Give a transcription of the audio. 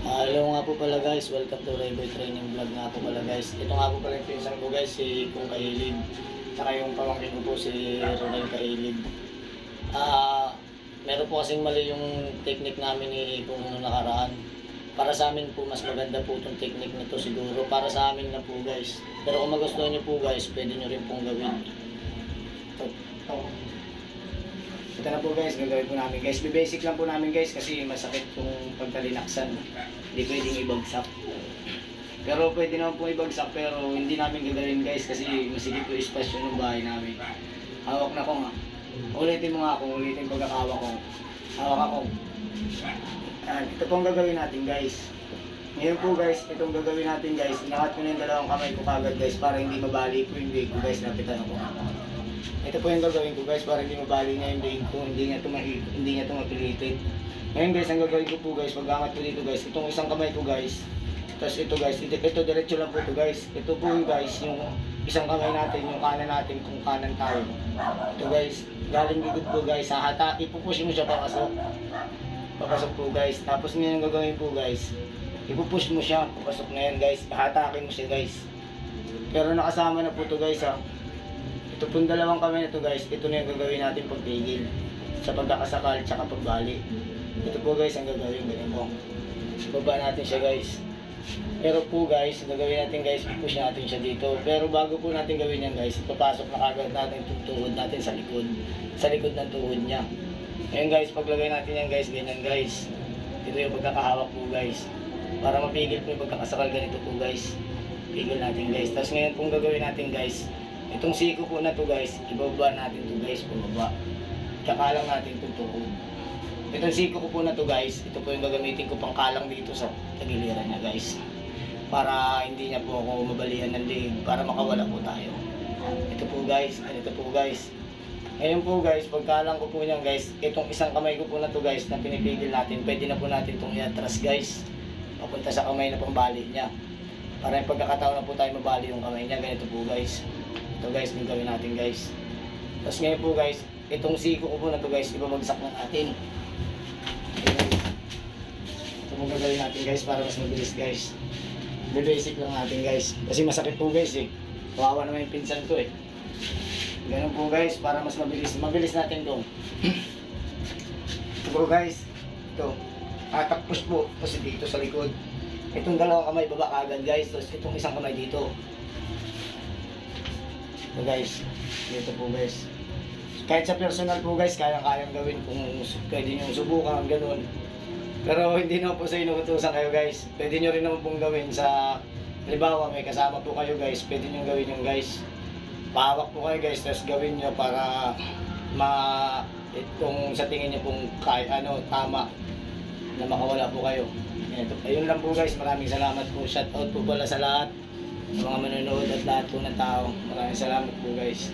Hello nga po pala guys, welcome to Rayboy Training Vlog nga po pala guys. Ito nga po pala yung pinsan ko guys, si Kung Kahilig. Saka yung pamangkin ko po si Ronel Kahilig. Meron po kasing mali yung technique namin ni Kung nung nakaraan. Para sa amin po, mas maganda po itong technique nito siguro. Para sa amin na po guys. Pero kung magustuhan nyo po guys, pwede nyo rin pong gawin. Ito na po guys, gagawin po namin guys. Basic lang po namin guys kasi masakit yung pagkalinaksan. Hindi pwedeng ibagsak. Pero pwede naman po ibagsak pero hindi namin gagawin guys kasi masigit po espasyo ng bahay namin. Hawak na ko nga. Ulitin mo nga ako, ulitin pagkakawak ko. Hawak ako. Ito pong gagawin natin guys. Ngayon po guys, itong gagawin natin guys. Inakat ko na yung dalawang kamay ko kagad guys para hindi mabali po yung leg ko guys. Lapitan ako. Ito po yung gagawin ko guys para hindi mabali niya yung leg ko, hindi niya tumapilitin. Ngayon guys, ang gagawin ko po guys, pag-angat ko dito guys, itong isang kamay ko guys. Tapos ito guys, ito diretso lang po ito guys. Ito po yung guys, yung isang kamay natin, yung kanan natin kung kanan tayo. Ito guys, galing likod po guys, hahata, ipupush mo siya papasok. Papasok po guys. Tapos ngayon ang gagawin po guys, ipupush mo siya, papasok na yan guys, hahatakin mo siya guys. Pero nakasama na po ito guys ha. Ito pong dalawang kamay na ito guys, ito na yung gagawin natin pagpigil sa pagkakasakal tsaka pagbali. Ito po guys ang gagawin, ganyan po. Baba natin siya guys. Pero po guys, gagawin natin guys, push natin siya dito. Pero bago po natin gawin yan guys, ipapasok na kagad natin itong tuhod natin sa likod. Sa likod ng tuhod niya. Ngayon guys, paglagay natin yan guys, ganyan guys. Ito yung pagkakahawak po guys. Para mapigil po yung pagkakasakal, ganito po guys. Pigil natin guys. Tapos ngayon kung gagawin natin guys, itong siko po na to guys, ibaba natin to guys, pababa. Kakalang natin itong tuhod. Itong siko ko po na to guys, ito po yung gagamitin ko pang kalang dito sa tagiliran niya guys. Para hindi niya po ako mabalian ng leg, para makawala po tayo. Ito po guys, ito po guys. Ngayon po guys, pagkalang ko po niyan guys, itong isang kamay ko po na to guys na pinipigil natin, pwede na po natin itong iatras guys. Papunta sa kamay na pambali niya. Para yung pagkakataon na po tayo mabali yung kamay niya, ganito po guys. Ito guys, yung gawin natin guys. Tapos ngayon po guys, itong siko ko po na to guys, ibabagsak na natin. Ito po gagawin natin guys para mas mabilis guys. Basic lang natin guys. Kasi masakit po guys eh. Kawawa naman yung pinsan ko eh. Ganun po guys, para mas mabilis. Mabilis natin doon. Ito po guys. Ito. Atak push po. Tapos dito sa likod. Itong dalawang kamay baba kagad guys. Tapos itong isang kamay dito. Ito guys, dito po guys. Kahit sa personal po guys, kaya-kayang gawin kung pwede nyo subukan, ganun. Pero hindi naman po sa inuutusan kayo guys. Pwede nyo rin naman pong gawin sa, halimbawa may kasama po kayo guys, pwede nyo gawin yung guys. Pahawak po kayo guys, tapos gawin nyo para kung sa tingin nyo pong tama na makawala po kayo. Ayun lang po guys, maraming salamat po. Shoutout po pala sa lahat. Sa mga manonood at lahat po ng tao. Maraming salamat po guys.